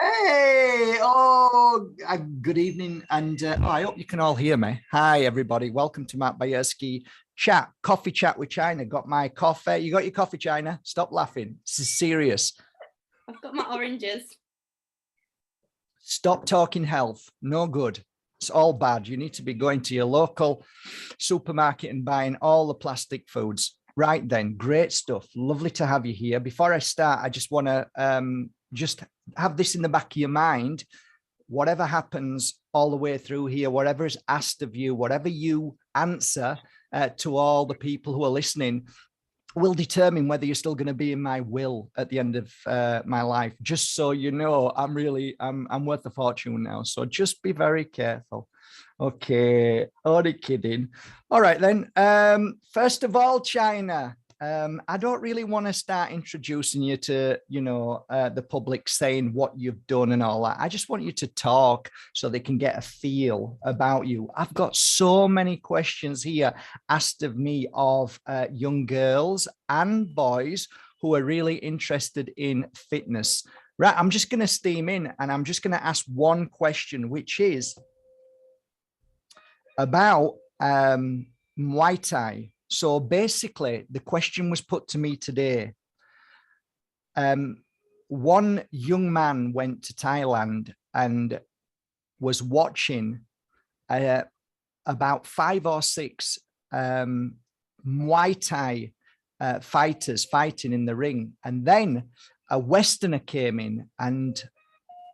Hey, good evening, and I hope you can all hear me. Hi, everybody. Welcome to Matt Bajerski Coffee Chat with China. Got my coffee. You got your coffee, China? Stop laughing. This is serious. I've got my oranges. Stop talking health. No good. It's all bad. You need to be going to your local supermarket and buying all the plastic foods. Right then, great stuff. Lovely to have you here. Before I start, I just want to just have this in the back of your mind. Whatever happens all the way through here, whatever is asked of you, whatever you answer to all the people who are listening, will determine whether you're still going to be in my will at the end of my life. Just so you know, I'm worth a fortune now. So just be very careful. Okay, only kidding. All right then. First of all, China. I don't really want to start introducing you to, the public saying what you've done and all that. I just want you to talk so they can get a feel about you. I've got so many questions here asked of me of young girls and boys who are really interested in fitness. Right, I'm just going to steam in and I'm just going to ask one question, which is about Muay Thai. So basically, the question was put to me today. One young man went to Thailand and was watching about 5 or 6 Muay Thai fighters fighting in the ring. And then a Westerner came in and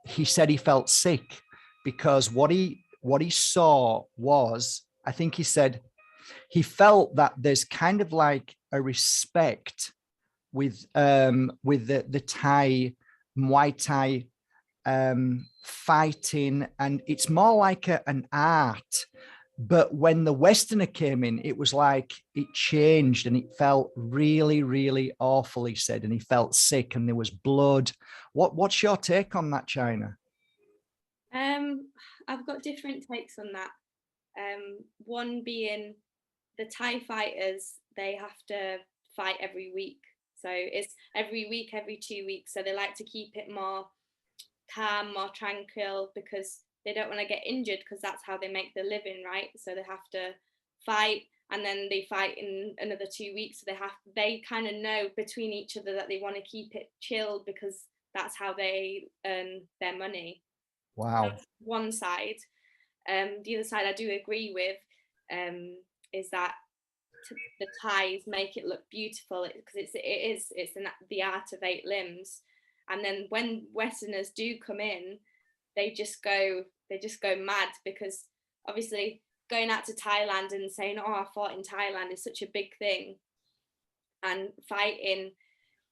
he said he felt sick because what he saw was, I think he said, he felt that there's kind of like a respect with the Thai Muay Thai fighting, and it's more like an art. But when the Westerner came in, it was like it changed and it felt really, really awful, he said, and he felt sick and there was blood. What's your take on that, China? I've got different takes on that. One being the Thai fighters, they have to fight every week. So it's every week, every 2 weeks. So they like to keep it more calm, more tranquil, because they don't want to get injured, because that's how they make their living, right? So they have to fight, and then they fight in another 2 weeks. So they kind of know between each other that they want to keep it chilled, because that's how they earn their money. Wow. That's one side. The other side I do agree with is that the Thais make it look beautiful, because it's the art of 8 limbs. And then when Westerners do come in, they just go mad, because obviously going out to Thailand and saying, oh, I fought in Thailand, is such a big thing, and fighting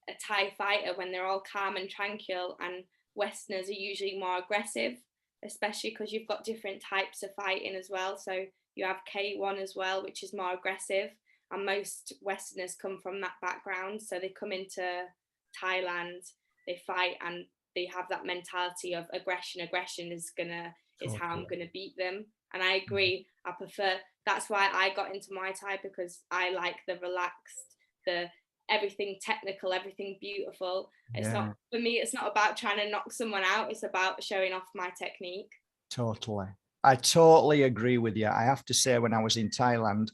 a Thai fighter when they're all calm and tranquil, and Westerners are usually more aggressive, especially because you've got different types of fighting as well. So you have K1 as well, which is more aggressive, and most Westerners come from that background. So they come into Thailand, they fight, and they have that mentality of aggression. Aggression is how I'm gonna beat them. And I agree. I prefer. That's why I got into Muay Thai, because I like the relaxed, the everything technical, everything beautiful. It's not, for me, it's not about trying to knock someone out. It's about showing off my technique. Totally. I totally agree with you. I have to say, when I was in Thailand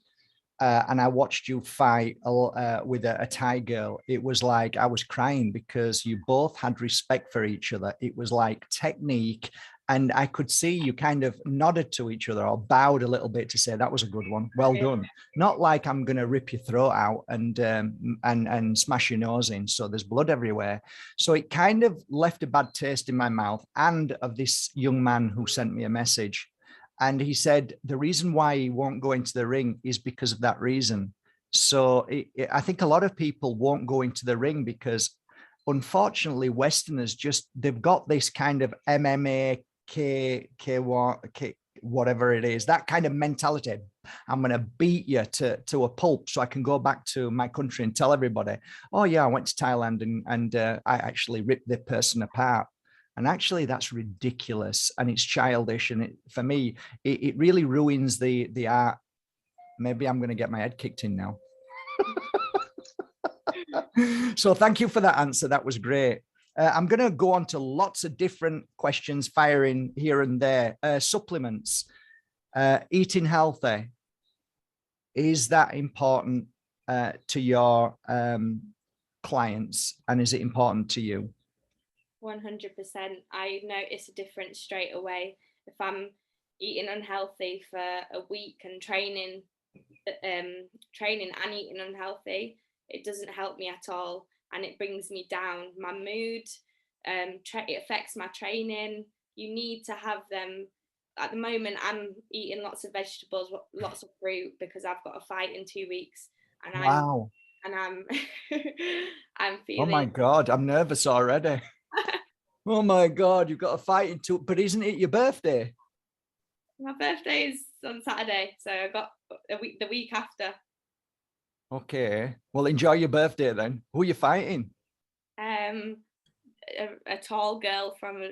and I watched you fight with a Thai girl, it was like I was crying, because you both had respect for each other. It was like technique. And I could see you kind of nodded to each other or bowed a little bit to say, that was a good one. Well done. Not like I'm going to rip your throat out and smash your nose in, so there's blood everywhere. So it kind of left a bad taste in my mouth, and of this young man who sent me a message. And he said the reason why he won't go into the ring is because of that reason. So I think a lot of people won't go into the ring because, unfortunately, Westerners they've got this kind of MMA, whatever it is, that kind of mentality. I'm going to beat you to a pulp so I can go back to my country and tell everybody, oh yeah, I went to Thailand and I actually ripped the person apart. And actually, that's ridiculous and it's childish. And for me, it really ruins the art. Maybe I'm going to get my head kicked in now. So thank you for that answer. That was great. I'm going to go on to lots of different questions firing here and there. Supplements, eating healthy. Is that important to your clients, and is it important to you? 100%. I notice a difference straight away. If I'm eating unhealthy for a week and training and eating unhealthy, it doesn't help me at all, and it brings me down. My mood, it affects my training. You need to have them. At the moment, I'm eating lots of vegetables, lots of fruit, because I've got a fight in 2 weeks, and Wow. I'm I'm Oh my feeling. God, I'm nervous already. Oh my God, you've got a fight in 2, but isn't it your birthday? My birthday is on Saturday, so I got the week after. Okay, well, enjoy your birthday then. Who are you fighting? A tall girl from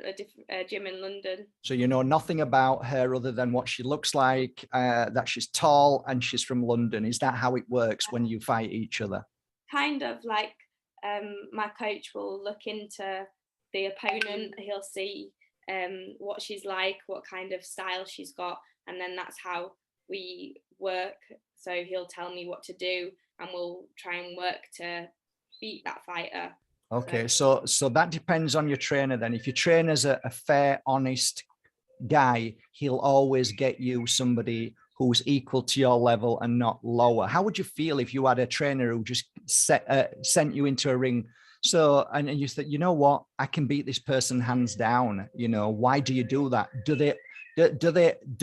a gym in London. So you know nothing about her other than what she looks like, that she's tall and she's from London. Is that how it works when you fight each other? Kind of like, my coach will look into the opponent. He'll see what she's like, what kind of style she's got, and then that's how we work. So he'll tell me what to do, and we'll try and work to beat that fighter. Okay, so that depends on your trainer then. If your trainer's a fair, honest guy, he'll always get you somebody who's equal to your level and not lower. How would you feel if you had a trainer who just sent you into a ring? So, and you said, you know what, I can beat this person hands down. You know, why do you do that? Do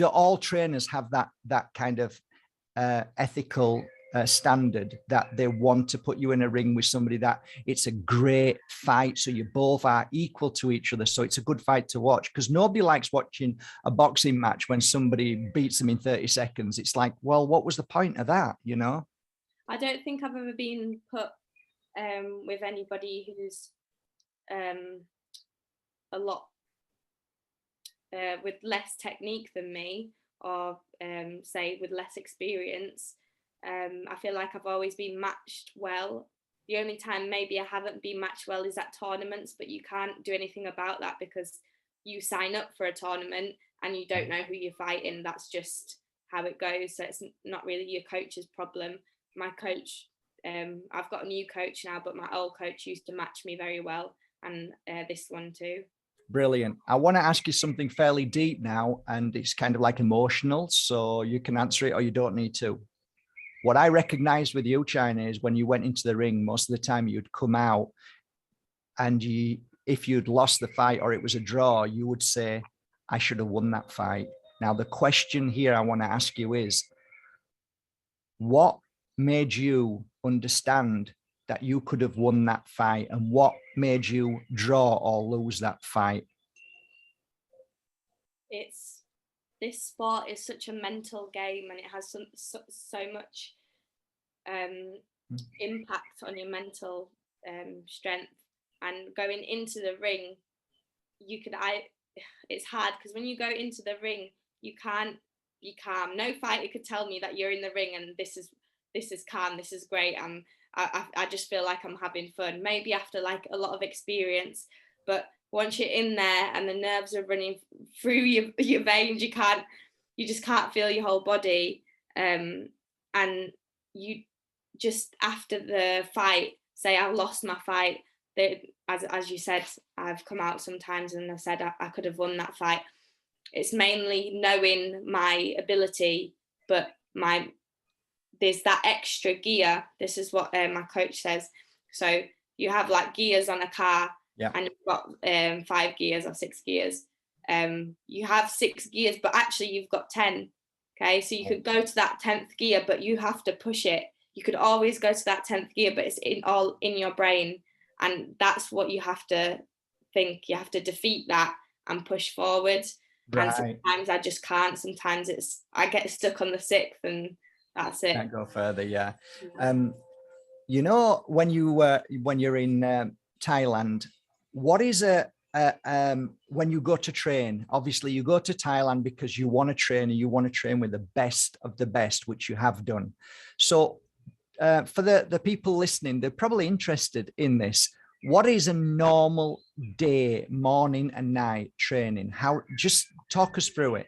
all trainers have that kind of ethical standard, that they want to put you in a ring with somebody that it's a great fight, so you both are equal to each other, so it's a good fight to watch? Because nobody likes watching a boxing match when somebody beats them in 30 seconds. It's like, well, what was the point of that, you know? I don't think I've ever been put with anybody who's a lot with less technique than me, or say with less experience. I feel like I've always been matched well. The only time maybe I haven't been matched well is at tournaments, but you can't do anything about that because you sign up for a tournament and you don't know who you're fighting. That's just how it goes. So it's not really your coach's problem. My coach, I've got a new coach now, but my old coach used to match me very well, and this one too. Brilliant. I want to ask you something fairly deep now, and it's kind of like emotional, so you can answer it or you don't need to. What I recognized with you, China, is when you went into the ring, most of the time you'd come out and if you'd lost the fight or it was a draw, you would say, I should have won that fight. Now, the question here I want to ask you is, what made you understand that you could have won that fight, and what made you draw or lose that fight? This sport is such a mental game, and it has so much impact on your mental strength. And going into the ring, it's hard because when you go into the ring, you can't be calm. No fighter could tell me that you're in the ring and this is calm, this is great. I just feel like I'm having fun, maybe after like a lot of experience, but once you're in there and the nerves are running through your veins, you just can't feel your whole body. And you just, after the fight, say I've lost my fight, as you said, I've come out sometimes and I've said I could have won that fight. It's mainly knowing my ability, but there's that extra gear. This is what my coach says. So you have like gears on a car, yeah, and you've got 5 gears or 6 gears. You have 6 gears, but actually you've got 10. Okay, so you could go to that 10th gear, but you have to push it. You could always go to that 10th gear, but it's all in your brain, and that's what you have to think. You have to defeat that and push forward. Right. And sometimes I just can't. Sometimes I get stuck on the 6th, and that's it. Can't go further. Yeah. You know, when you're in Thailand, what is when you go to train? Obviously, you go to Thailand because you want to train, and you want to train with the best of the best, which you have done. So, for the people listening, they're probably interested in this. What is a normal day, morning and night training? How, just talk us through it.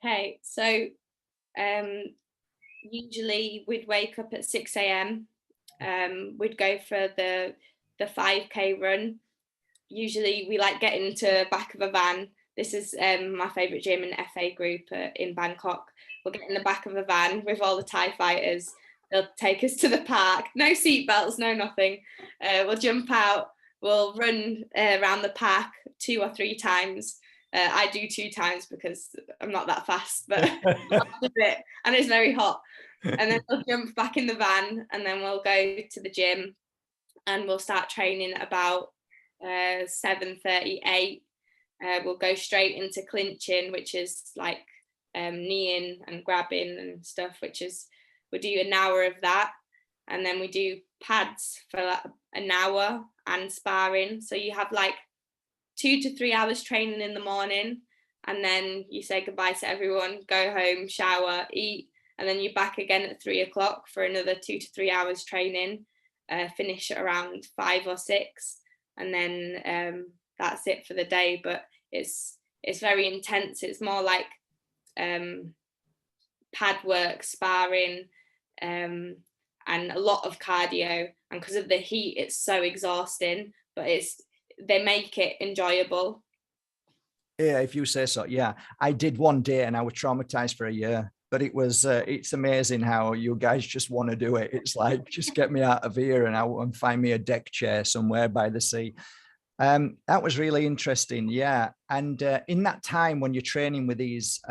Okay, so usually we'd wake up at 6 a.m. We'd go for the 5K run. Usually we like getting into back of a van. This is my favourite gym in FA group in Bangkok. We'll get in the back of a van with all the Thai fighters. They'll take us to the park. No seatbelts, no nothing. We'll jump out. We'll run around the park 2 or 3 times. I do 2 times because I'm not that fast, but a bit, and it's very hot. And then we'll jump back in the van, and then we'll go to the gym, and we'll start training at about 7:38. We'll go straight into clinching, which is like kneeing and grabbing and stuff, which is, we do an hour of that, and then we do pads for like an hour and sparring. So you have like 2 to 3 hours training in the morning, and then you say goodbye to everyone, go home, shower, eat, and then you're back again at 3 o'clock for another 2 to 3 hours training. Finish at around 5 or 6, and then that's it for the day. But it's very intense. It's more like pad work, sparring, and a lot of cardio. And because of the heat, it's so exhausting, but they make it enjoyable. Yeah, if you say so. Yeah, I did one day and I was traumatized for a year. But it was, it's amazing how you guys just want to do it. It's like, just get me out of here and find me a deck chair somewhere by the sea. That was really interesting. Yeah. And in that time when you're training with these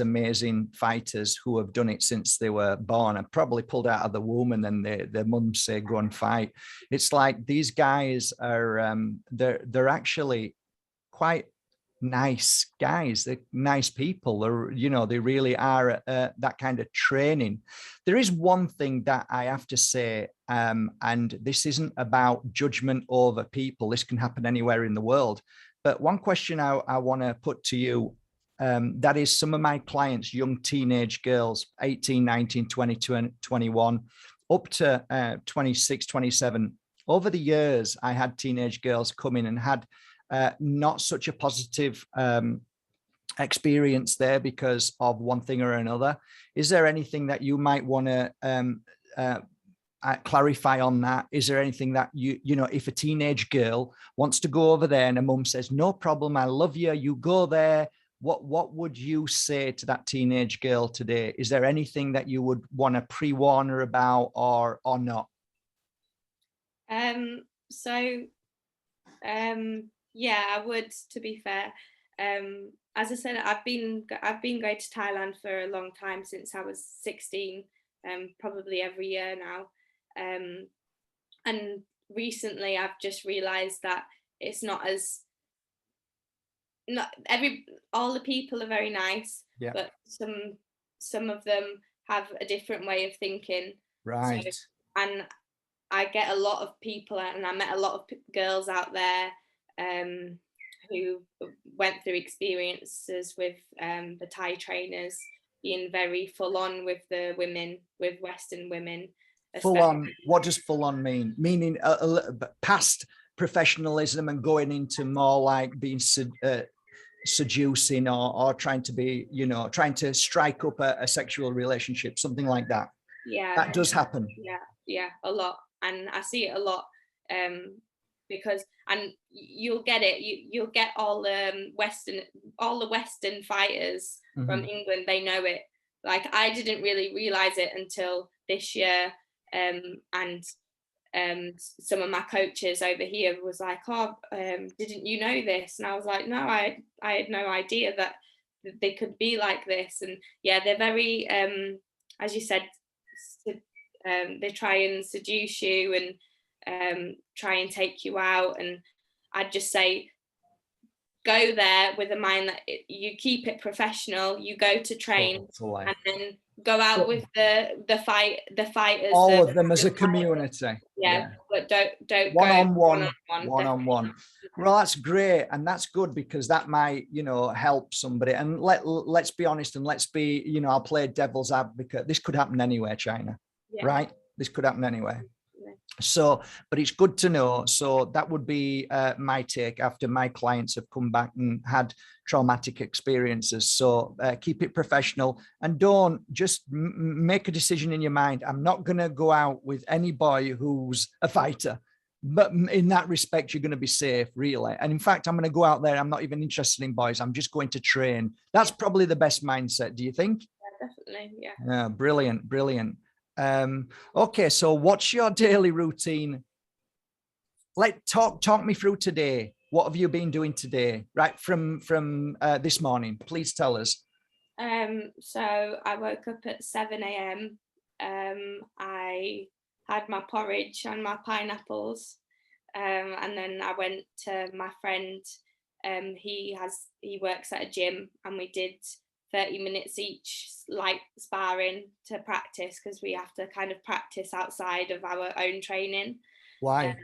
amazing fighters who have done it since they were born and probably pulled out of the womb, and then their mums say, go and fight. It's like these guys are, they're actually quite nice guys. They're nice people. They really are that kind of training. There is one thing that I have to say, and this isn't about judgment over people. This can happen anywhere in the world. But one question I want to put to you, that is, some of my clients, young teenage girls, 18, 19, 20, 21, up to 26, 27. Over the years, I had teenage girls come in and had not such a positive experience there because of one thing or another. Is there anything that you might want to clarify on that? Is there anything that if a teenage girl wants to go over there and a mum says, no problem, I love you, you go there, what would you say to that teenage girl today? Is there anything that you would want to pre-warn her about or not? Yeah, I would, to be fair. As I said, I've been going to Thailand for a long time, since I was 16, probably every year now. And recently I've just realized that it's all the people are very nice, yeah, but some of them have a different way of thinking. Right. So, and I get a lot of people, and I met a lot of girls out there who went through experiences with the Thai trainers being very full on with the women, with Western women. Full on, what does full on mean? Meaning a little bit past professionalism and going into more like being seducing or trying to be, trying to strike up a sexual relationship, something like that. Yeah, that does happen. Yeah, a lot, and I see it a lot. Because, and you'll get it, you'll get all the Western fighters from England, they know it. Like, I didn't really realize it until this year, and some of my coaches over here was like, oh, didn't you know this? And I was like, no, I had no idea that they could be like this. And yeah, they're very, as you said, they try and seduce you and try and take you out. And I'd just say, go there with a mind that you keep it professional, you go to train, and then go out with the fighters, all of them as a community. Yeah, but don't one-on-one. Well, that's great, and that's good, because that might help somebody. And let's be honest, and let's be I'll play devil's advocate. This could happen anywhere, China. Yeah. Right? This could happen anywhere. So, but it's good to know. So that would be my take after my clients have come back and had traumatic experiences. So keep it professional and don't just make a decision in your mind. I'm not going to go out with any boy who's a fighter. But in that respect, you're going to be safe, really. And in fact, I'm going to go out there. I'm not even interested in boys. I'm just going to train. That's probably the best mindset. Do you think? Yeah, definitely. Yeah. Yeah, brilliant, brilliant. Okay, so what's your daily routine? Talk me through today. What have you been doing today? Right from this morning. Please tell us. So I woke up at 7 a.m. I had my porridge and my pineapples, and then I went to my friend. He works at a gym, and we did 30 minutes each, like sparring to practice, because we have to kind of practice outside of our own training. Why?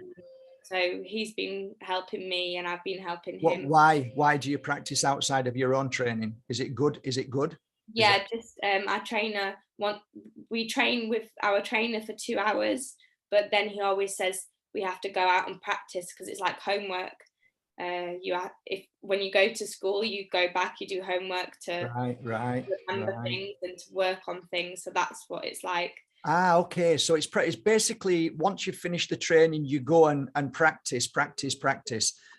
So he's been helping me, and I've been helping him. Why do you practice outside of your own training? Is it good? Is it good? Yeah, just our trainer we train with our trainer for 2 hours, but then he always says we have to go out and practice because it's like homework. When you go to school, you go back, you do homework to remember things and to work on things. So that's what it's like. Okay. So it's basically once you finish the training, you go and practice.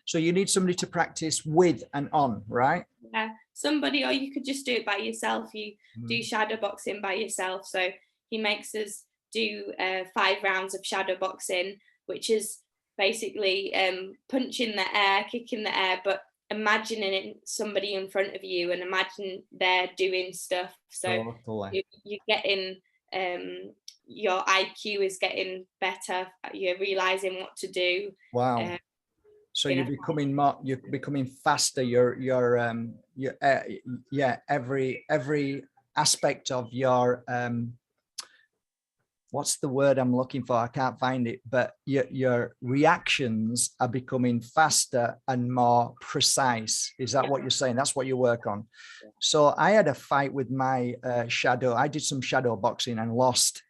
So you need somebody to practice with and on, right? Yeah, somebody, or you could just do it by yourself. You do shadow boxing by yourself. So he makes us do 5 rounds of shadow boxing, which is basically punch in the air, kick in the air, but imagining somebody in front of you and imagine they're doing stuff. So totally. you're getting your IQ is getting better. You're realizing what to do. Wow. So you're becoming faster. Every aspect of your what's the word I'm looking for? I can't find it, but your reactions are becoming faster and more precise. Is that what you're saying? That's what you work on. So I had a fight with my shadow. I did some shadow boxing and lost.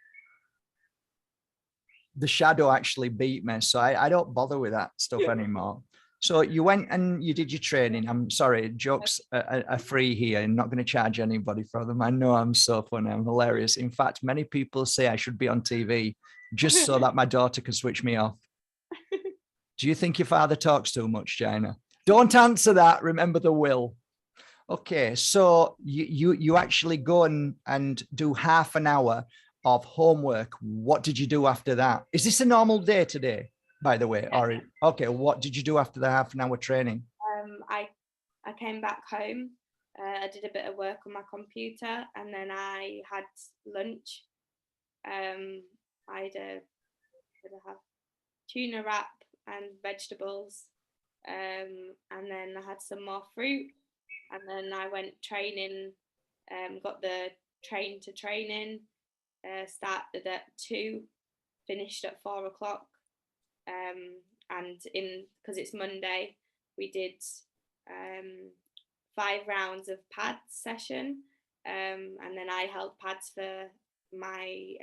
The shadow actually beat me. So I don't bother with that stuff anymore. So you went and you did your training. I'm sorry, jokes are free here. I'm not going to charge anybody for them. I know I'm so funny. I'm hilarious. In fact, many people say I should be on TV just so that my daughter can switch me off. Do you think your father talks too much, China? Don't answer that. Remember the will. Okay, so you actually go and do half an hour of homework. What did you do after that? Is this a normal day today, by the way? Or okay, what did you do after the half an hour training? I came back home. I did a bit of work on my computer, and then I had lunch. I have tuna wrap and vegetables, and then I had some more fruit, and then I went training. Got the train to training. Started at 2, finished at 4 o'clock, and because it's Monday, we did 5 rounds of pads session, and then I held pads for my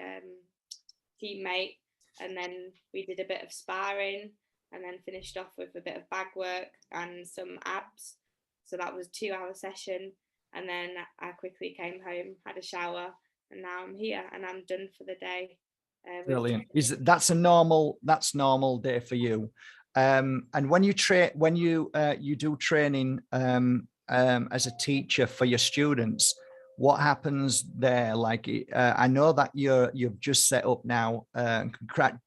teammate, and then we did a bit of sparring, and then finished off with a bit of bag work and some abs. So that was a 2-hour session, and then I quickly came home, had a shower, and now I'm here and I'm done for the day. Brilliant. That's normal day for you. And when you do training as a teacher for your students, what happens there? Like I know that you've just set up now.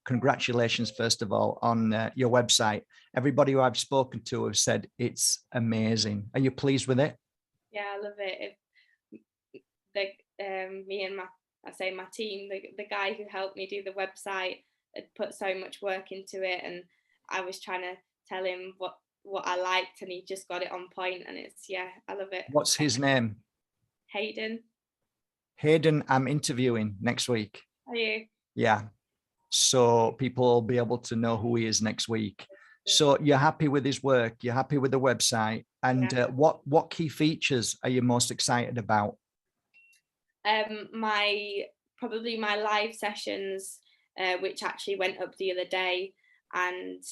Congratulations, first of all, on your website. Everybody who I've spoken to have said it's amazing. Are you pleased with it? Yeah, I love it. Me and my team, the guy who helped me do the website had put so much work into it, and I was trying to tell him what I liked, and he just got it on point, and I love it. What's his name? Hayden, I'm interviewing next week. Are you? Yeah. So people will be able to know who he is next week. So you're happy with his work, you're happy with the website, and what key features are you most excited about? Probably my live sessions. which actually went up the other day, and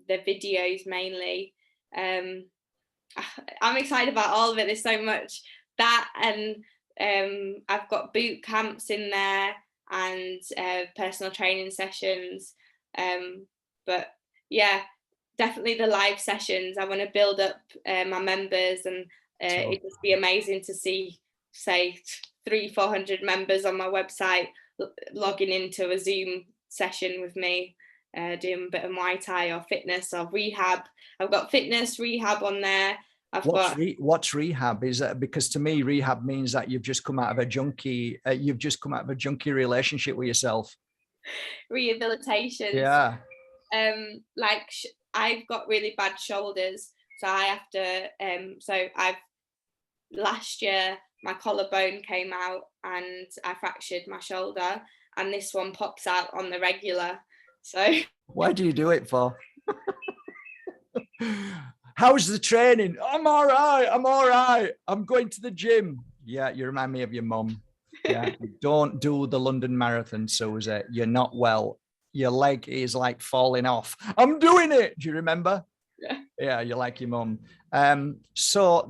the videos mainly. I'm excited about all of it. There's so much that, and I've got boot camps in there and personal training sessions. But yeah, definitely the live sessions. I want to build up my members, and it'd just be amazing to see, say, 300-400 members on my website logging into a Zoom session with me, doing a bit of Muay Thai or fitness or rehab. I've got fitness, rehab on there. What's rehab? Is that because to me rehab means that you've just come out of a junkie, relationship with yourself. Rehabilitation. Yeah. Like I've got really bad shoulders, so I have to. Last year my collarbone came out and I fractured my shoulder, and this one pops out on the regular. So why do you do it for? How's the training? I'm all right. I'm going to the gym. Yeah, you remind me of your mum. Yeah, don't do the London Marathon, Susie. You're not well. Your leg is like falling off. I'm doing it. Do you remember? Yeah, you're like your mum. So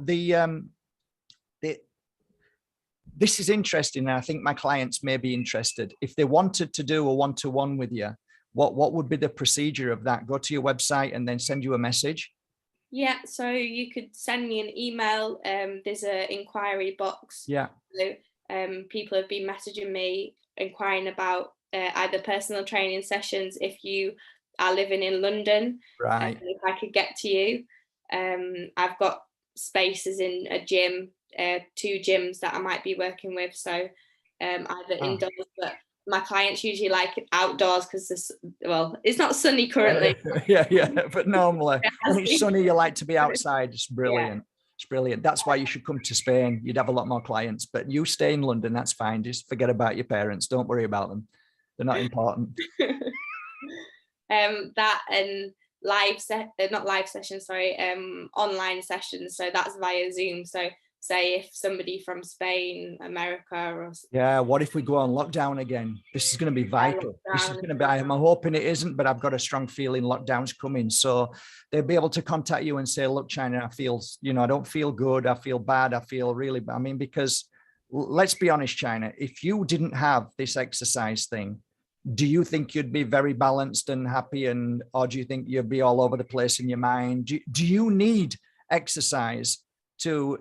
this is interesting, and I think my clients may be interested. If they wanted to do a one-to-one with you, what would be the procedure of that? Go to your website and then send you a message? Yeah, so you could send me an email. There's an inquiry box. Yeah. So people have been messaging me inquiring about either personal training sessions if you are living in London. Right. If I could get to you. I've got spaces in a gym, 2 gyms that I might be working with. So either indoors, but my clients usually like it outdoors because it's not sunny currently. Yeah, but normally when it's sunny, you like to be outside. It's brilliant. Yeah. It's brilliant. That's why you should come to Spain. You'd have a lot more clients, but you stay in London. That's fine. Just forget about your parents. Don't worry about them. They're not important. That and not live sessions, sorry, online sessions. So that's via Zoom. So say if somebody from Spain, America, or what if we go on lockdown again? This is going to be vital. This is going to be, I'm hoping it isn't, but I've got a strong feeling lockdown's coming. So they'll be able to contact you and say, look, China, I feel, I don't feel good. I feel bad. I feel really bad. I mean, because let's be honest, China, if you didn't have this exercise thing, do you think you'd be very balanced and happy, or do you think you'd be all over the place in your mind? Do you need exercise to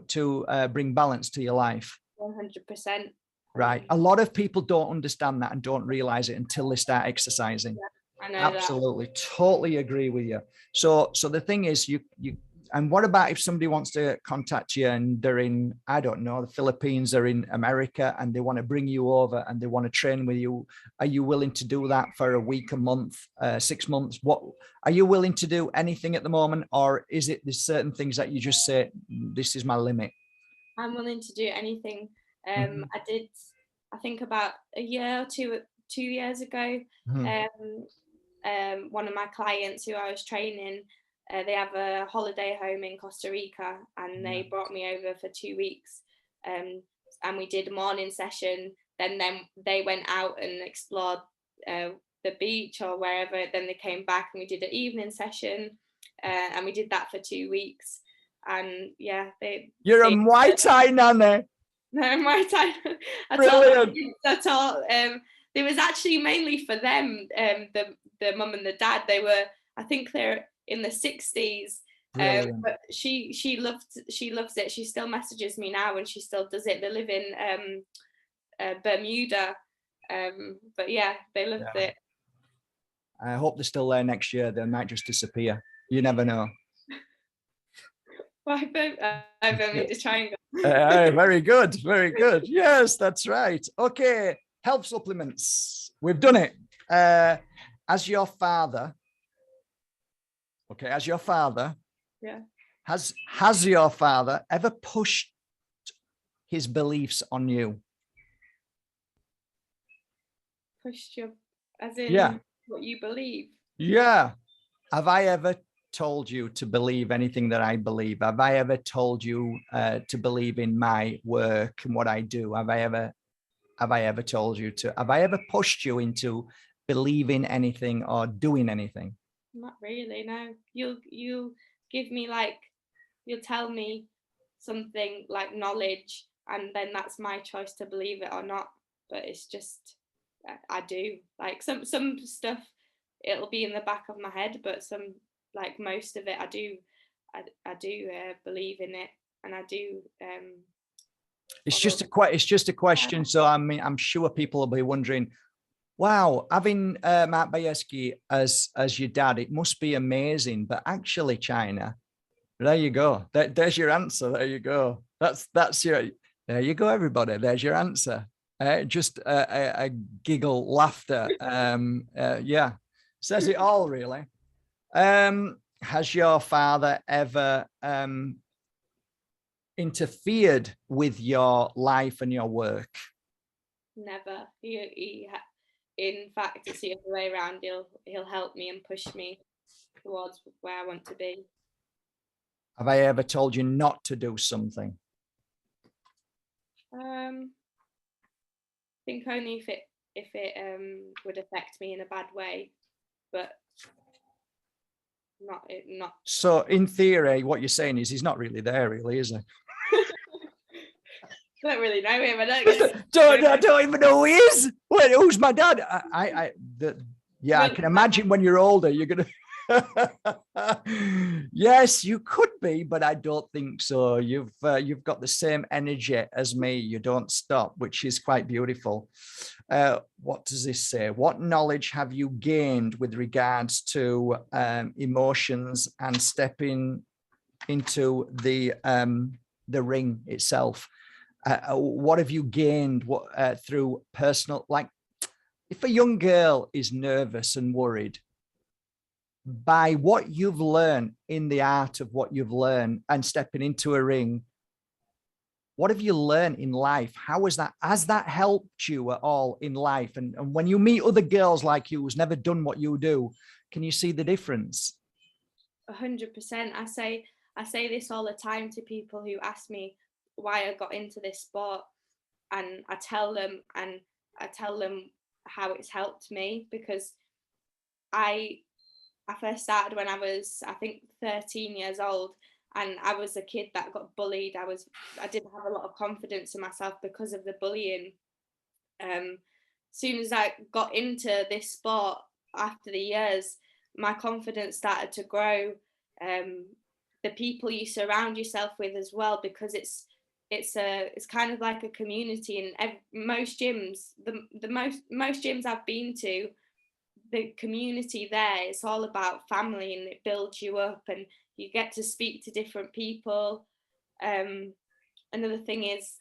bring balance to your life? 100%. Right. A lot of people don't understand that and don't realize it until they start exercising. Yeah, I know. Absolutely. That. Totally agree with you. So the thing is, you and what about if somebody wants to contact you and they're in, I don't know, the Philippines, they're in America, and they want to bring you over and they want to train with you? Are you willing to do that for a week, a month, 6 months? What are you willing to do? Anything at the moment? Or is it there's certain things that you just say, this is my limit? I'm willing to do anything. I did, I think about a year or 2 years ago, one of my clients who I was training, they have a holiday home in Costa Rica, and they brought me over for 2 weeks, and we did a morning session. Then they went out and explored the beach or wherever. Then they came back and we did an evening session, and we did that for 2 weeks. And yeah, you're a Muay Thai nanny. No, Muay Thai. Brilliant. I taught. It was actually mainly for them. The mum and the dad. They were, I think they're in the 60s. But she loves it. She still messages me now and she still does it. They live in Bermuda. But yeah, they loved it. I hope they're still there next year. They might just disappear. You never know. Well, I Bermuda Triangle. Very good. Very good. Yes, that's right. Okay. Health supplements. We've done it. As your father, yeah, has your father ever pushed his beliefs on you? Pushed you, as in what you believe? Yeah. Have I ever told you to believe anything that I believe? Have I ever told you to believe in my work and what I do? Have I ever told you to? Have I ever pushed you into believing anything or doing anything? Not really, no. You'll give me like, you'll tell me something like knowledge, and then that's my choice to believe it or not. But it's just, I do like some stuff, it'll be in the back of my head, but some, like most of it, I do believe in it, and I do. It's just a question. So I mean, I'm sure people will be wondering, wow, having Mark Bajerski as your dad, it must be amazing. But actually, China, there you go. There's your answer. There you go. That's your. There you go, everybody. There's your answer. Just a giggle, laughter. Yeah, says it all, really. Has your father ever interfered with your life and your work? Never. In fact, it's the other way around. He'll help me and push me towards where I want to be. Have I ever told you not to do something? I think only if it would affect me in a bad way, but not. So in theory, what you're saying is he's not really there, really, is he? I don't really know him. I don't even know who he is. Wait, who's my dad? I can imagine when you're older, you're gonna. Yes, you could be, but I don't think so. You've got the same energy as me. You don't stop, which is quite beautiful. What does this say? What knowledge have you gained with regards to emotions and stepping into the ring itself? What have you gained through personal, like if a young girl is nervous and worried, by what you've learned in the art of what you've learned and stepping into a ring, what have you learned in life? Has that helped you at all in life? And when you meet other girls like you who's never done what you do, can you see the difference? 100%. I say this all the time to people who ask me why I got into this sport, and I tell them how it's helped me, because I first started when I was, I think, 13 years old, and I was a kid that got bullied. I didn't have a lot of confidence in myself because of the bullying. Soon as I got into this sport, after the years, my confidence started to grow. The people you surround yourself with as well, because it's kind of like a community. And most gyms, most gyms I've been to, the community there, it's all about family, and it builds you up, and you get to speak to different people. Another thing is,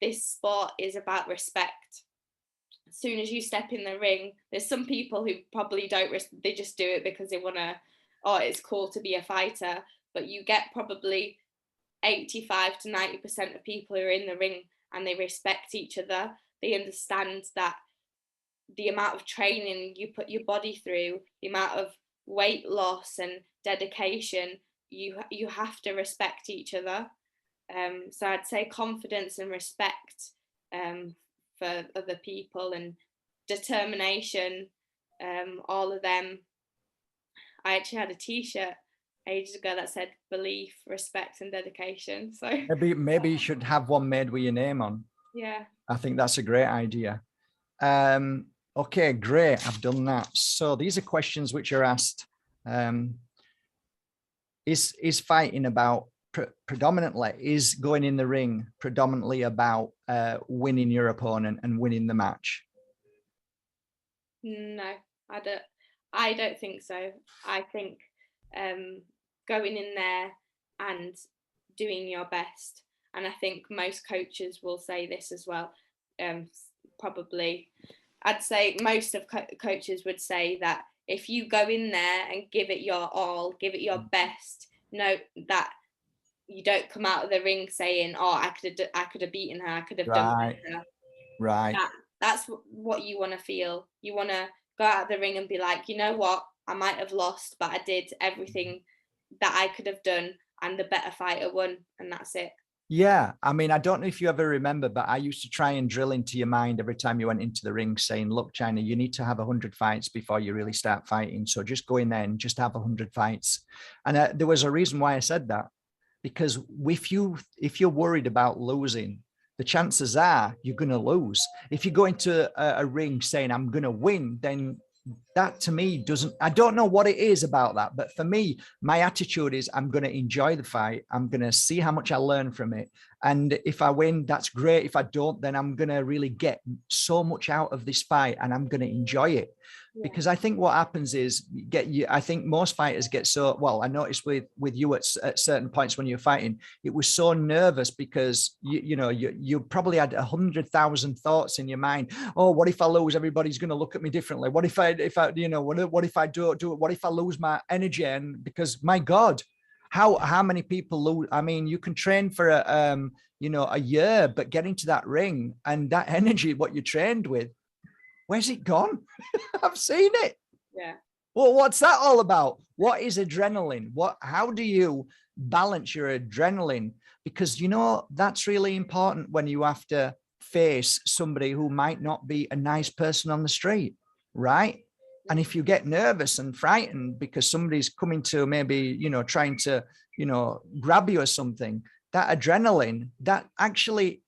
this sport is about respect. As soon as you step in the ring, there's some people who probably they just do it because they want to, oh, it's cool to be a fighter, but you get probably 85 to 90% of people who are in the ring, and they respect each other. They understand that the amount of training you put your body through, the amount of weight loss and dedication, you have to respect each other. So I'd say confidence and respect for other people, and determination, all of them. I actually had a t-shirt ages ago that said belief, respect and dedication. So maybe you should have one made with your name on. Yeah, I think that's a great idea. Okay, great. I've done that. So these are questions which are asked. Is fighting about predominantly, is going in the ring predominantly about winning your opponent and winning the match? No, I don't think so. I think going in there and doing your best. And I think most coaches will say this as well. Probably, I'd say most of coaches would say that if you go in there and give it your all, give it your best, note that you don't come out of the ring saying, "Oh, I could have beaten her. I could have done better." Right. That's what you want to feel. You want to go out of the ring and be like, you know what? I might have lost, but I did everything that I could have done, and the better fighter won, and that's it. Yeah, I mean, I don't know if you ever remember, but I used to try and drill into your mind every time you went into the ring saying, look, China, you need to have 100 fights before you really start fighting. So just go in there and just have 100 fights. And there was a reason why I said that, because if you're worried about losing, the chances are you're going to lose. If you go into a ring saying, I'm going to win, then that to me doesn't, I don't know what it is about that, but for me, my attitude is I'm going to enjoy the fight. I'm going to see how much I learn from it. And if I win, that's great. If I don't, then I'm going to really get so much out of this fight and I'm going to enjoy it. Because I think what happens is I think most fighters get so, well, I noticed with you at certain points when you're fighting, it was so nervous because you probably had 100,000 thoughts in your mind. Oh, what if I lose? Everybody's going to look at me differently. What if I what if I don't do it? What if I lose my energy? And because my God, how many people lose? I mean, you can train for a year, but getting to that ring and that energy, what you trained with, where's it gone? I've seen it. Yeah. Well, what's that all about? What is adrenaline? How do you balance your adrenaline? Because, that's really important when you have to face somebody who might not be a nice person on the street, right? And if you get nervous and frightened because somebody's coming to maybe, trying to, grab you or something, that adrenaline, that actually,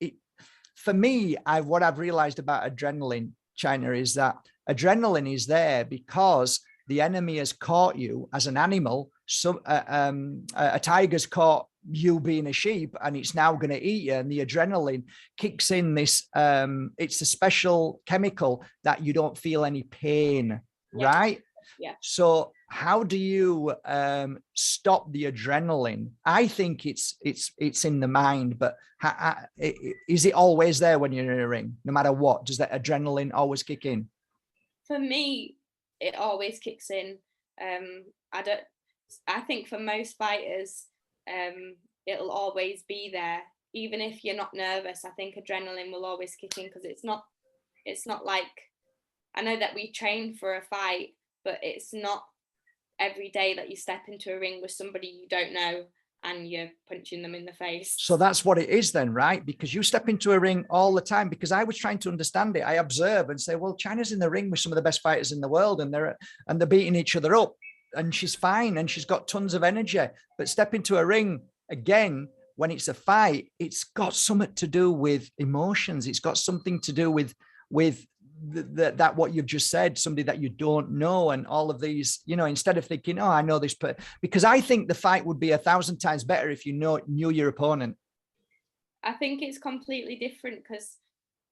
for me, what I've realized about adrenaline, China, is that adrenaline is there because the enemy has caught you as an animal. So a tiger's caught you being a sheep and it's now going to eat you. And the adrenaline kicks in this, it's a special chemical that you don't feel any pain, right? Yeah. So how do you stop the adrenaline? I think it's in the mind, but is it always there when you're in a ring? No matter what, does that adrenaline always kick in? For me, it always kicks in. I think for most fighters, it'll always be there. Even if you're not nervous, I think adrenaline will always kick in because it's not like, I know that we train for a fight, but it's not every day that you step into a ring with somebody you don't know and you're punching them in the face. So that's what it is then, right? Because you step into a ring all the time, because I was trying to understand it. I observe and say, well, China's in the ring with some of the best fighters in the world and they're beating each other up and she's fine and she's got tons of energy. But step into a ring again, when it's a fight, it's got something to do with emotions. It's got something to do with that what you've just said, somebody that you don't know, and all of these, instead of thinking, oh, I know this, because I think the fight would be 1,000 times better if you knew your opponent. I think it's completely different because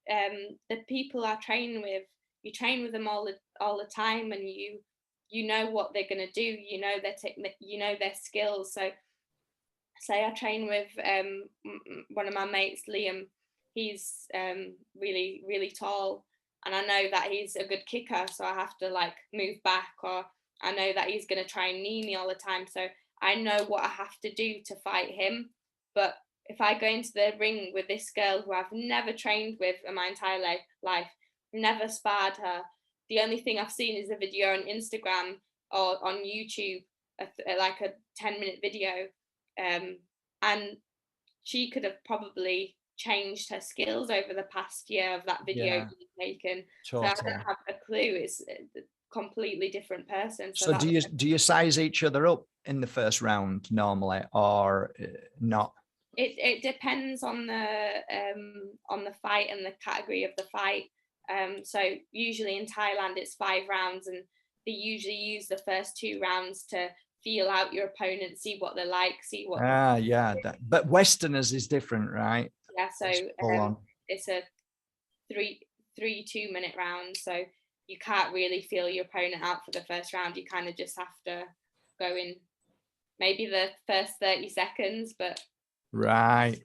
the people I train with, you train with them all the time, and you know what they're going to do, you know their technique, you know their skills. So say I train with one of my mates, Liam. He's really, really tall, and I know that he's a good kicker, so I have to like move back, or I know that he's going to try and knee me all the time, so I know what I have to do to fight him. But if I go into the ring with this girl who I've never trained with in my entire life, never sparred her, the only thing I've seen is a video on Instagram or on YouTube, like a 10-minute video, and she could have probably changed her skills over the past year of that video being taken. Totally. So I don't have a clue. It's a completely different person. So do you size each other up in the first round normally, or not? It depends on the fight and the category of the fight. So usually in Thailand it's 5 rounds, and they usually use the first 2 rounds to feel out your opponent, see what they're like, see what. But Westerners is different, right? Yeah, so it's a 3 2-minute round, so you can't really feel your opponent out for the first round. You kind of just have to go in maybe the first 30 seconds, but right.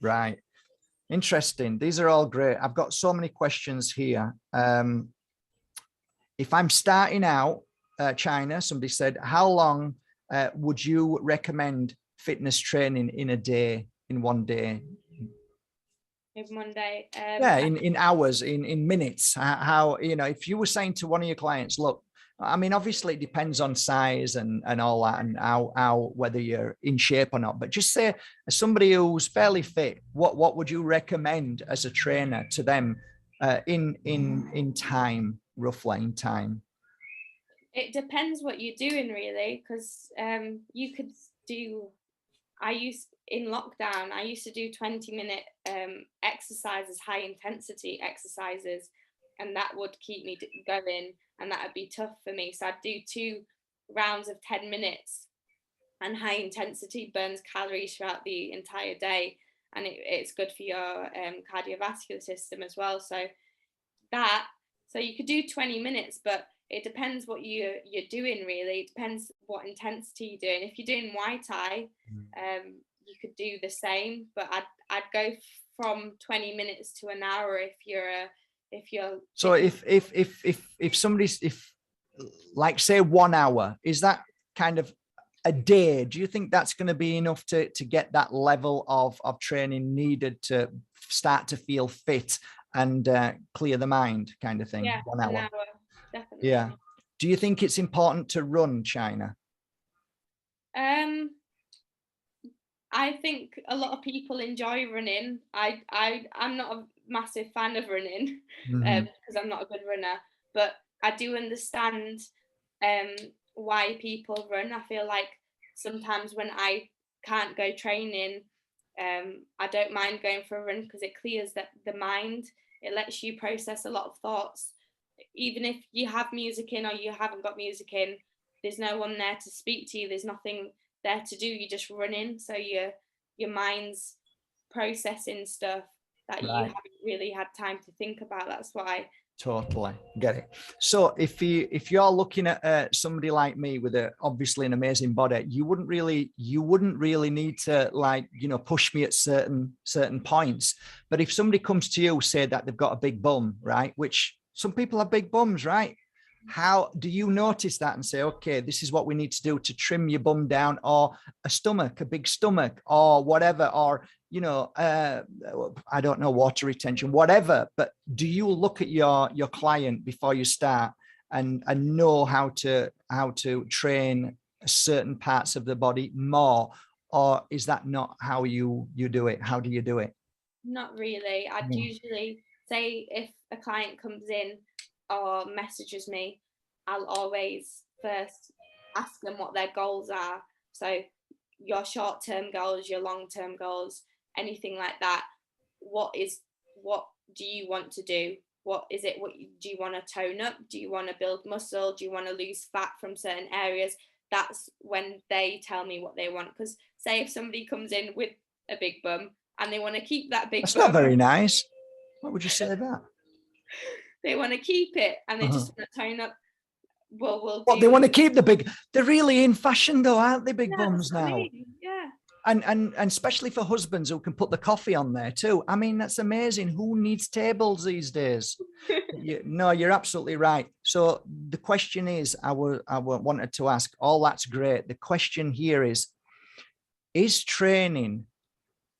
Interesting. These are all great. I've got so many questions here. If I'm starting out, China, somebody said, how long would you recommend fitness training in one day? In one day? In hours, in minutes. How, if you were saying to one of your clients, look, I mean, obviously it depends on size and all that, and how whether you're in shape or not. But just say, as somebody who's fairly fit, what would you recommend as a trainer to them in time, roughly in time? It depends what you're doing, really, because you could do. In lockdown, I used to do 20-minute exercises, high intensity exercises, and that would keep me going, and that would be tough for me. So I'd do 2 rounds of 10 minutes, and high intensity burns calories throughout the entire day, and it's good for your cardiovascular system as well. So you could do 20 minutes, but it depends what you're doing, really. It depends what intensity you're doing. If you're doing Muay Thai, you could do the same, but I'd go from 20 minutes to an hour if you're. So if somebody's, like say 1 hour, is that kind of a day? Do you think that's going to be enough to get that level of training needed to start to feel fit and clear the mind, kind of thing? Yeah, 1 hour. an hour, definitely. Yeah. Do you think it's important to run, China? I think a lot of people enjoy running. I'm not a massive fan of running because I'm not a good runner, but I do understand why people run. I feel like sometimes when I can't go training, I don't mind going for a run because it clears the mind. It lets you process a lot of thoughts. Even if you have music in or you haven't got music in, there's no one there to speak to you. There's nothing there to do. You're just running. So your mind's processing stuff that you haven't really had time to think about. That's why. Totally get it. So if you're looking at somebody like me with obviously an amazing body, you wouldn't really need to, like, push me at certain points. But if somebody comes to you, say that they've got a big bum, right? Which some people have big bums, right? How do you notice that and say, okay, this is what we need to do to trim your bum down, or a big stomach, or whatever, or I don't know, water retention, whatever. But do you look at your client before you start and know how to train certain parts of the body more, or is that not how you do it? How do you do it? Not really. I'd usually say, if a client comes in or messages me, I'll always first ask them what their goals are. So your short-term goals, your long-term goals, anything like that. What do you want to do? What is it? Do you want to tone up? Do you want to build muscle? Do you want to lose fat from certain areas? That's when they tell me what they want. Because say if somebody comes in with a big bum and they want to keep that big That's bum. not very nice. What would you say that? They want to keep it and they just want to tone up. Well, they want to keep the big. They're really in fashion, though, aren't they? Big bums now. Yeah. And especially for husbands who can put the coffee on there too. I mean, that's amazing. Who needs tables these days? No, you're absolutely right. So the question is, I wanted to ask, all that's great. The question here is training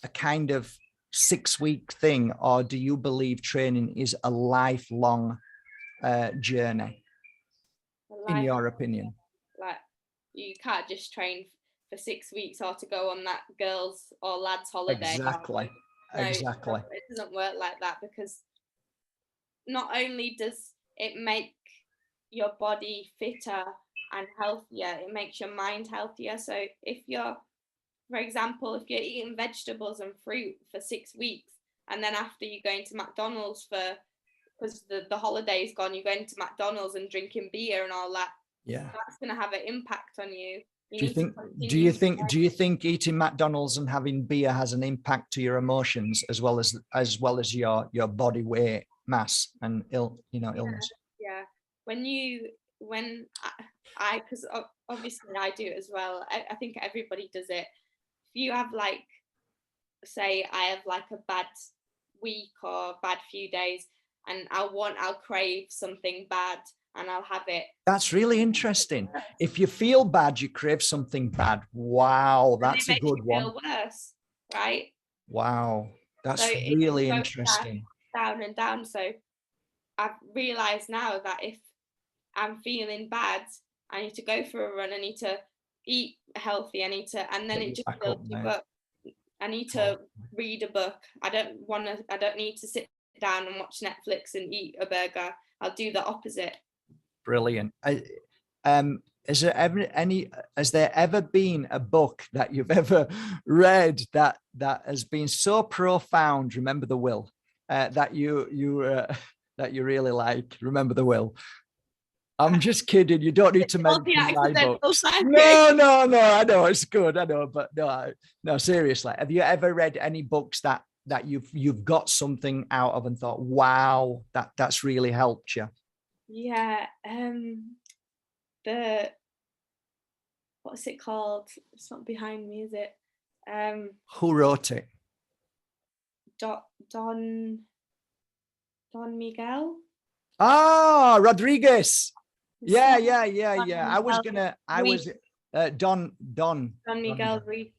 a kind of 6-week thing, or do you believe training is a lifelong journey, in your opinion? Like, you can't just train for 6 weeks or to go on that girls' or lads' holiday. Exactly. Exactly. It doesn't work like that, because not only does it make your body fitter and healthier, it makes your mind healthier. So if you're, for example, if you're eating vegetables and fruit for 6 weeks, and then after you're going to McDonald's because the holiday's gone, you're going to McDonald's and drinking beer and all that, that's going to have an impact on you. Do you think eating McDonald's and having beer has an impact to your emotions as well as your body weight, mass, and illness? Yeah. Because obviously I do it as well. I think everybody does it. If you have, like, say I have like a bad week or bad few days, and I'll crave something bad and I'll have it. That's really interesting. If you feel bad, you crave something bad. Wow, that's a good one. Feel worse, right? Wow, that's really interesting. Down and down. So I've realized now that if I'm feeling bad, I need to go for a run, I need to eat healthy, I need to, and then Get it you just back up, builds you mate. up. I need to read a book. I don't need to sit down and watch Netflix and eat a burger. I'll do the opposite. Brilliant. Has there ever been a book that you've ever read that has been so profound? Remember the Will, that you really like. Remember the Will. I'm just kidding. You don't need to mention my books. No. I know it's good. I know, but no. Seriously, have you ever read any books that you've got something out of and thought, wow, that's really helped you? Yeah. What's it called? It's not behind me, is it? Who wrote it? Don Miguel. Ah, Rodriguez. Yeah. Don Miguel Reese.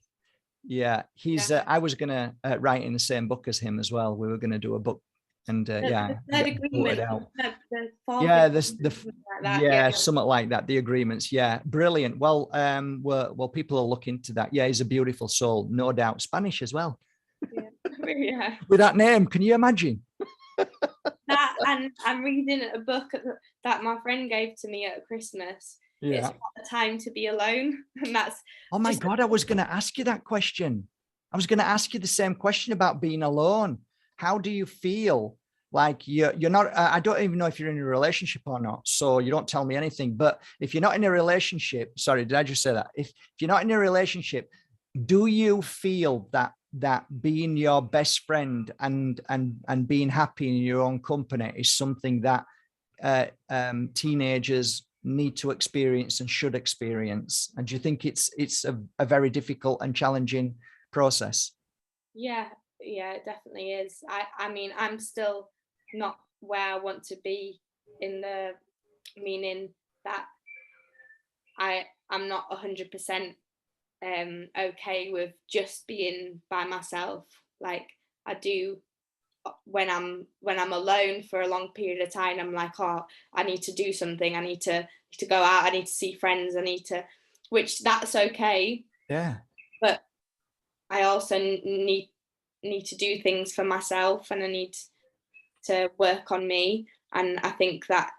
Yeah, he's. Yeah. I was gonna write in the same book as him as well. We were gonna do a book, and The third agreement. Something like that. The agreements. Yeah, brilliant. Well, people will look into that. Yeah, he's a beautiful soul, no doubt. Spanish as well. Yeah. With that name, can you imagine? That, and I'm reading a book that my friend gave to me at Christmas. Yeah. It's not the time to be alone. And that's, oh my God, I was going to ask you that question. I was going to ask you the same question about being alone. How do you feel? Like you're not, I don't even know if you're in a relationship or not. So you don't tell me anything, but if you're not in a relationship, sorry, did I just say that? If you're not in a relationship, do you feel that being your best friend and being happy in your own company is something that teenagers need to experience and should experience? And do you think it's a very difficult and challenging process? Yeah, it definitely is. I mean, I'm still not where I want to be, in the meaning that I'm not 100% okay with just being by myself. Like I do when I'm alone for a long period of time. I'm like, oh, I need to do something. I need to go out. I need to see friends. I need to, which that's okay. Yeah. But I also need to do things for myself, and I need to work on me. And I think that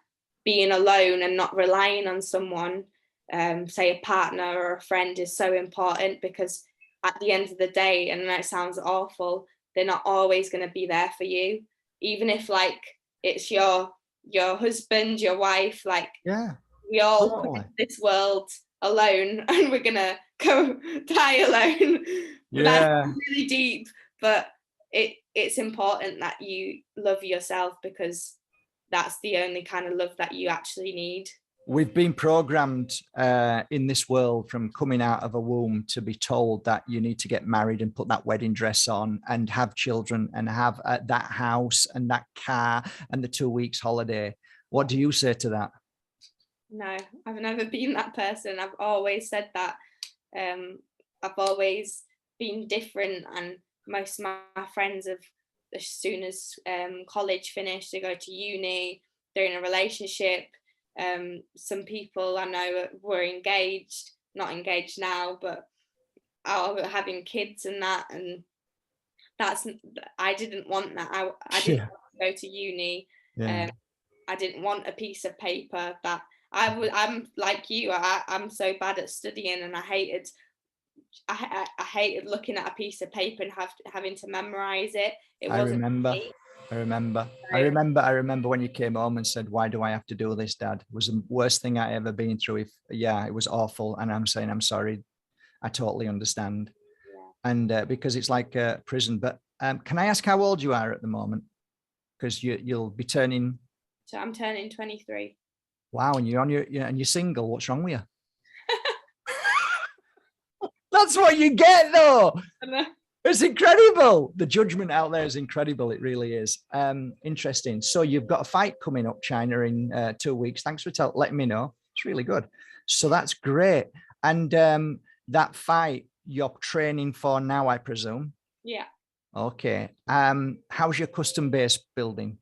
being alone and not relying on someone, say a partner or a friend, is so important, because at the end of the day, and that sounds awful, they're not always going to be there for you, even if like it's your husband, your wife. Like, yeah, we all come into this world alone, and we're gonna go die alone. That's really deep, but it's important that you love yourself, because that's the only kind of love that you actually need. We've been programmed in this world from coming out of a womb to be told that you need to get married and put that wedding dress on and have children and have that house and that car and the 2 weeks holiday. What do you say to that? No, I've never been that person. I've always said that. I've always been different, and most of my friends have, as soon as college finished, they go to uni, they're in a relationship. Some people I know were engaged, not engaged now, but are having kids and that, and I didn't want that. I didn't want to go to uni. I didn't want a piece of paper that I'm like you. I'm so bad at studying, and I hated looking at a piece of paper and having to memorize it. I remember when you came home and said, "Why do I have to do this, Dad?" It was the worst thing I ever been through. It was awful. And I'm saying, I'm sorry. I totally understand. Yeah. And because it's like prison. But can I ask how old you are at the moment? Because you'll be turning. So I'm turning 23. Wow. And you're single. What's wrong with you? That's what you get, though. It's incredible. The judgment out there is incredible. It really is. Interesting. So you've got a fight coming up, China, in 2 weeks. Thanks for letting me know. It's really good. So that's great. And that fight you're training for now, I presume? Yeah. Okay. How's your custom base building?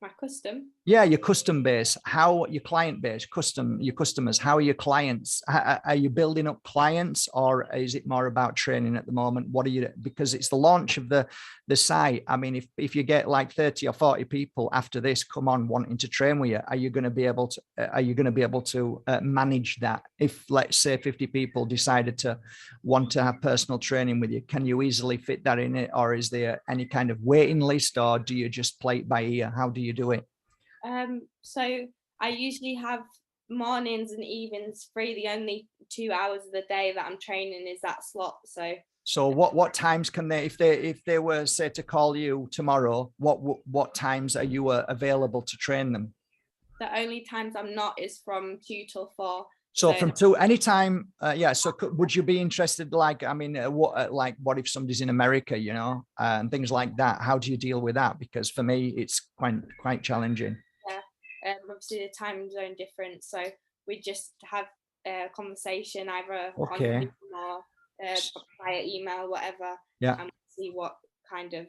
My custom? Yeah, your custom base, how your client base, your customers, how are your clients? Are you building up clients, or is it more about training at the moment? What are you, because it's the launch of the site. I mean, if you get like 30 or 40 people after this come on wanting to train with you, are you going to be able to manage that? If, let's say, 50 people decided to want to have personal training with you, can you easily fit that in it, or is there any kind of waiting list, or do you just play it by ear? How do you do it? So I usually have mornings and evenings free. The only 2 hours of the day that I'm training is that slot. So what times can they, if they were, say, to call you tomorrow, what times are you available to train them? The only times I'm not is from 2 till 4. So from 2 anytime, yeah. So would you be interested? Like, I mean, what if somebody's in America, you know, and things like that? How do you deal with that? Because for me, it's quite challenging. Yeah, obviously the time zone difference. So we just have a conversation either on Zoom or via email, whatever. Yeah. And see what kind of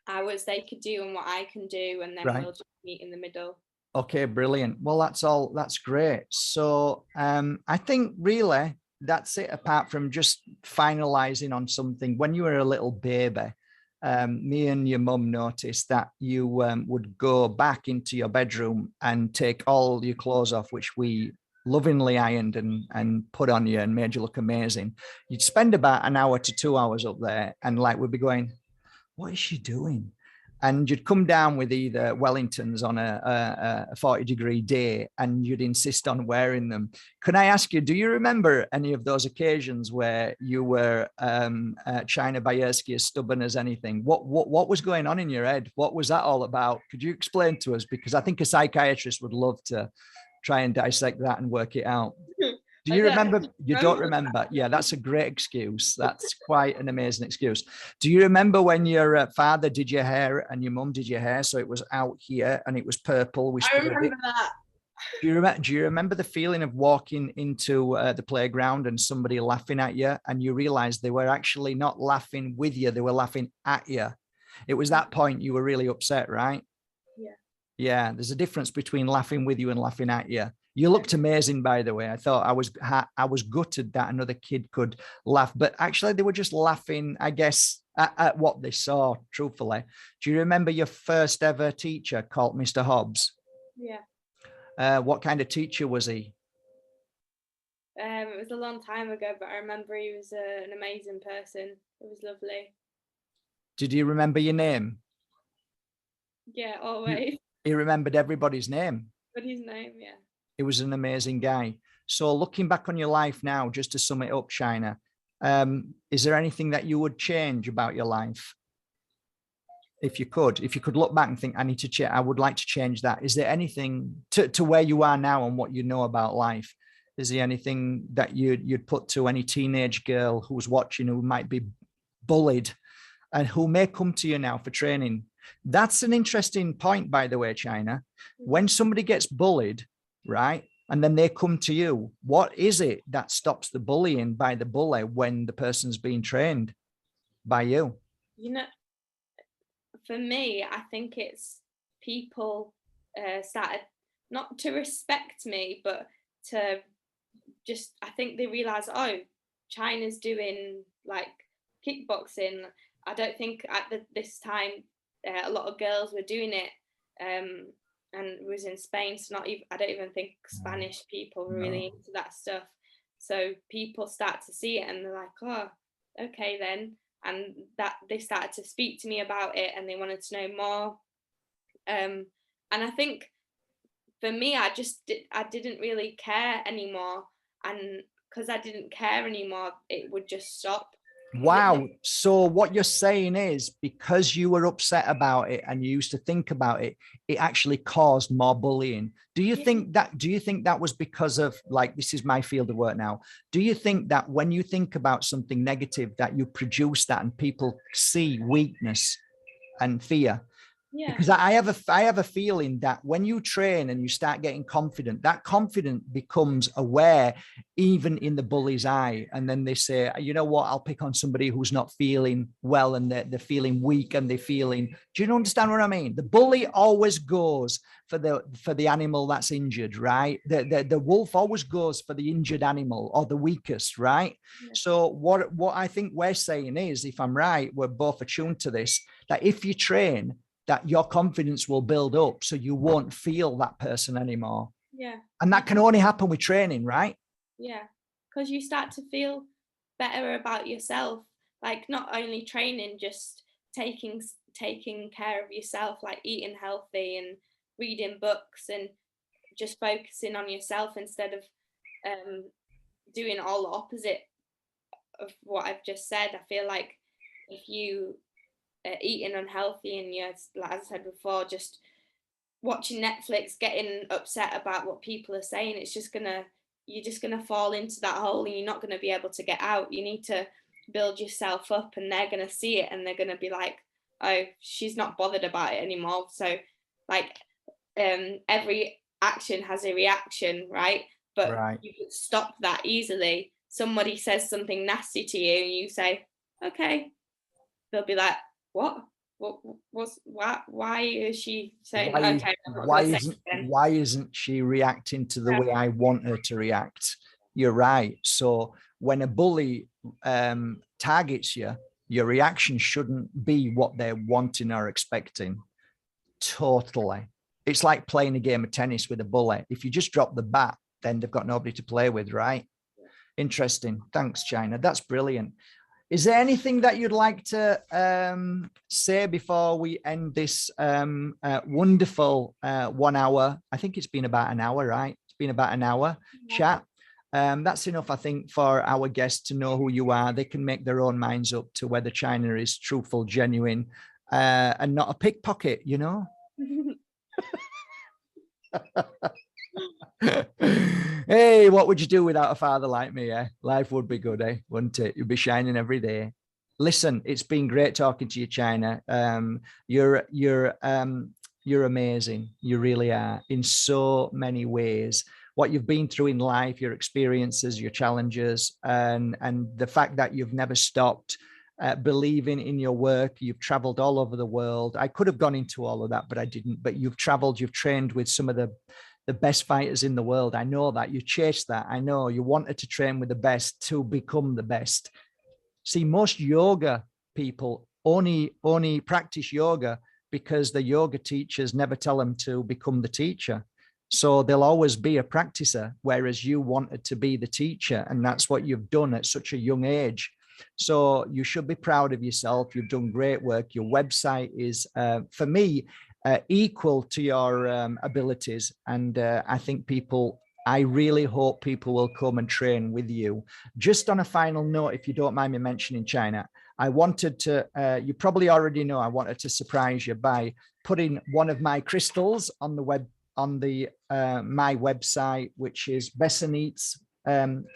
hours they could do and what I can do, and then we'll just meet in the middle. Okay, brilliant. Well, that's great. So I think really that's it, apart from just finalizing on something. When you were a little baby, me and your mum noticed that you would go back into your bedroom and take all your clothes off, which we lovingly ironed and put on you and made you look amazing. You'd spend about an hour to 2 hours up there, and like we'd be going, what is she doing? And you'd come down with either Wellingtons on a 40-degree day, and you'd insist on wearing them. Can I ask you, do you remember any of those occasions where you were China Bajerski, as stubborn as anything? What was going on in your head? What was that all about? Could you explain to us? Because I think a psychiatrist would love to try and dissect that and work it out. Do you remember? You don't remember? Yeah, that's a great excuse. That's quite an amazing excuse. Do you remember when your father did your hair and your mum did your hair? So it was out here and it was purple. I remember that. Do you remember the feeling of walking into the playground and somebody laughing at you, and you realized they were actually not laughing with you, they were laughing at you? It was that point you were really upset, right? Yeah. Yeah, there's a difference between laughing with you and laughing at you. You looked amazing, by the way. I thought I was gutted that another kid could laugh, but actually they were just laughing, I guess, at what they saw, truthfully. Do you remember your first ever teacher called Mr. Hobbs? Yeah. What kind of teacher was he? It was a long time ago, but I remember he was an amazing person. It was lovely. Did you remember your name? Yeah, always. He remembered everybody's name. But his name, yeah. He was an amazing guy. So looking back on your life now, just to sum it up, China, is there anything that you would change about your life? If you could look back and think, I would like to change that. Is there anything to where you are now and what you know about life? Is there anything that you'd put to any teenage girl who's watching, who might be bullied and who may come to you now for training? That's an interesting point, by the way, China. When somebody gets bullied, right, and then they come to you, what is it that stops the bullying by the bully when the person's being trained by you? You know, for me, I think it's people started not to respect me, but to just, I think they realize, oh, China's doing like kickboxing. I don't think at this time a lot of girls were doing it, and it was in Spain. So I don't even think Spanish people were really into that stuff. So people start to see it and they're like, oh, okay then. And that they started to speak to me about it and they wanted to know more. And I think for me, I didn't really care anymore. And because I didn't care anymore, it would just stop. Wow. So what you're saying is, because you were upset about it and you used to think about it, it actually caused more bullying. Do you think that was because of, like, this is my field of work now. Do you think that when you think about something negative, that you produce that and people see weakness and fear? Yeah. Because I have a feeling that when you train and you start getting confident, that confidence becomes aware even in the bully's eye. And then they say, you know what, I'll pick on somebody who's not feeling well and they're feeling weak and they're feeling, do you understand what I mean? The bully always goes for the animal that's injured, right? The wolf always goes for the injured animal or the weakest, right? Yeah. So what I think we're saying is, if I'm right, we're both attuned to this, that if you train, that your confidence will build up so you won't feel that person anymore. Yeah. And that can only happen with training, right? Yeah. Because you start to feel better about yourself. Like not only training, just taking care of yourself, like eating healthy and reading books and just focusing on yourself instead of doing all the opposite of what I've just said. I feel like if you are eating unhealthy and you're, like as I said before, just watching Netflix, getting upset about what people are saying, you're just gonna fall into that hole and you're not gonna be able to get out. You need to build yourself up, and they're gonna see it and they're gonna be like, oh, she's not bothered about it anymore. So like every action has a reaction, right? But Right. you can stop that easily. Somebody says something nasty to you and you say, okay, they'll be like, what? Why is she saying okay, I'm not gonna say it again. Why isn't she reacting to the way I want her to react? You're right. So when a bully targets you, your reaction shouldn't be what they're wanting or expecting. Totally. It's like playing a game of tennis with a bully. If you just drop the bat, then they've got nobody to play with, right? Interesting. Thanks, China. That's brilliant. Is there anything that you'd like to say before we end this wonderful 1 hour? I think it's been about an hour, right? It's been about an hour chat. That's enough, I think, for our guests to know who you are. They can make their own minds up to whether China is truthful, genuine, and not a pickpocket, you know? Hey, what would you do without a father like me? Eh? Life would be good, eh? Wouldn't it? You'd be shining every day. Listen, it's been great talking to you, China. You're amazing. You really are in so many ways. What you've been through in life, your experiences, your challenges, and the fact that you've never stopped believing in your work. You've traveled all over the world. I could have gone into all of that, but I didn't. But you've traveled, you've trained with some of the best fighters in the world. I know that you chased that. I know you wanted to train with the best to become the best. See, most yoga people only practice yoga because the yoga teachers never tell them to become the teacher. So they'll always be a practicer, whereas you wanted to be the teacher. And that's what you've done at such a young age. So you should be proud of yourself. You've done great work. Your website is, for me, equal to your abilities. And I think I really hope people will come and train with you. Just on a final note, if you don't mind me mentioning, China, I wanted to, you probably already know, I wanted to surprise you by putting one of my crystals on the my website, which is Besanites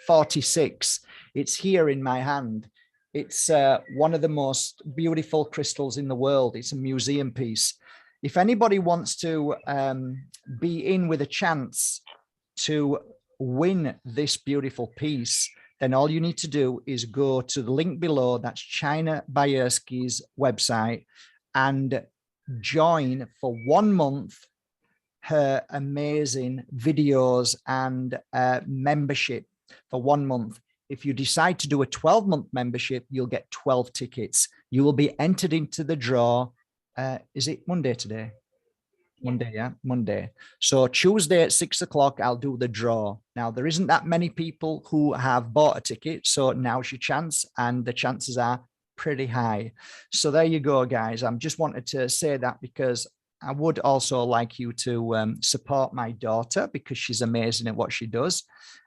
46. It's here in my hand. It's one of the most beautiful crystals in the world. It's a museum piece. If anybody wants to be in with a chance to win this beautiful piece, then all you need to do is go to the link below. That's China Bajerski's website, and join for 1 month her amazing videos and membership for 1 month. If you decide to do a 12-month membership, you'll get 12 tickets. You will be entered into the draw. Is it Monday today? Monday, yeah, Monday. So Tuesday at 6 o'clock, I'll do the draw. Now, there isn't that many people who have bought a ticket, so now's your chance, and the chances are pretty high. So there you go, guys. I just wanted to say that because I would also like you to support my daughter, because she's amazing at what she does,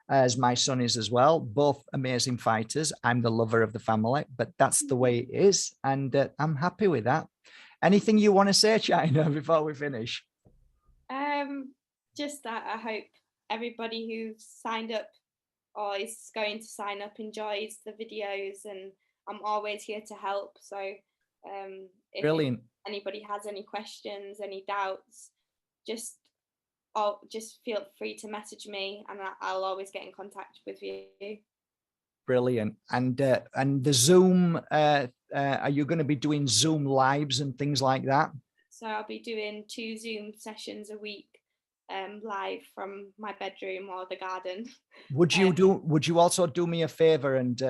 as my son is as well. Both amazing fighters. I'm the lover of the family, but that's the way it is, and I'm happy with that. Anything you want to say, China, before we finish? Just that I hope everybody who signed up or is going to sign up enjoys the videos, and I'm always here to help. So If Brilliant. anybody has any questions, any doubts, just feel free to message me, and I'll always get in contact with you. Brilliant. And the Zoom, are you going to be doing Zoom lives and things like that? So I'll be doing 2 Zoom sessions a week, live from my bedroom or the garden. Would you also do me a favor, and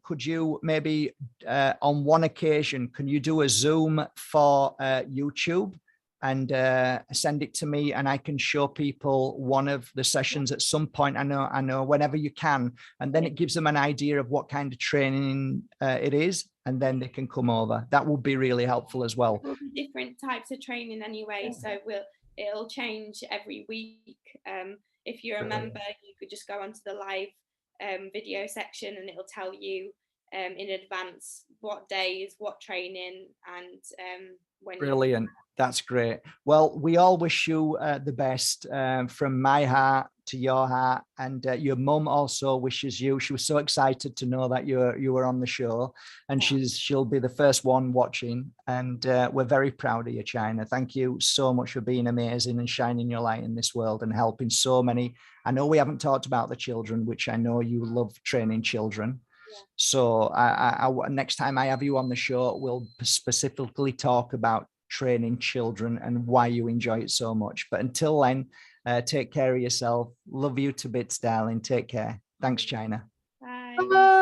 could you maybe on one occasion, can you do a Zoom for YouTube and send it to me, and I can show people one of the sessions at some point? I know whenever you can, and then it gives them an idea of what kind of training it is, and then they can come over. That would be really helpful as well. There will be different types of training anyway, so it'll change every week. If you're a member, you could just go onto the live video section, and it'll tell you in advance what days, what training, and when. Brilliant. That's great. Well, we all wish you the best, from my heart to your heart, and your mum also wishes you. She was so excited to know that you were on the show, and she'll be the first one watching, and we're very proud of you, China. Thank you so much for being amazing and shining your light in this world and helping so many. I know we haven't talked about the children, which I know you love training children. So I next time I have you on the show, we'll specifically talk about training children and why you enjoy it so much. But until then, take care of yourself. Love you to bits, darling. Take care. Thanks, China. Bye. Bye.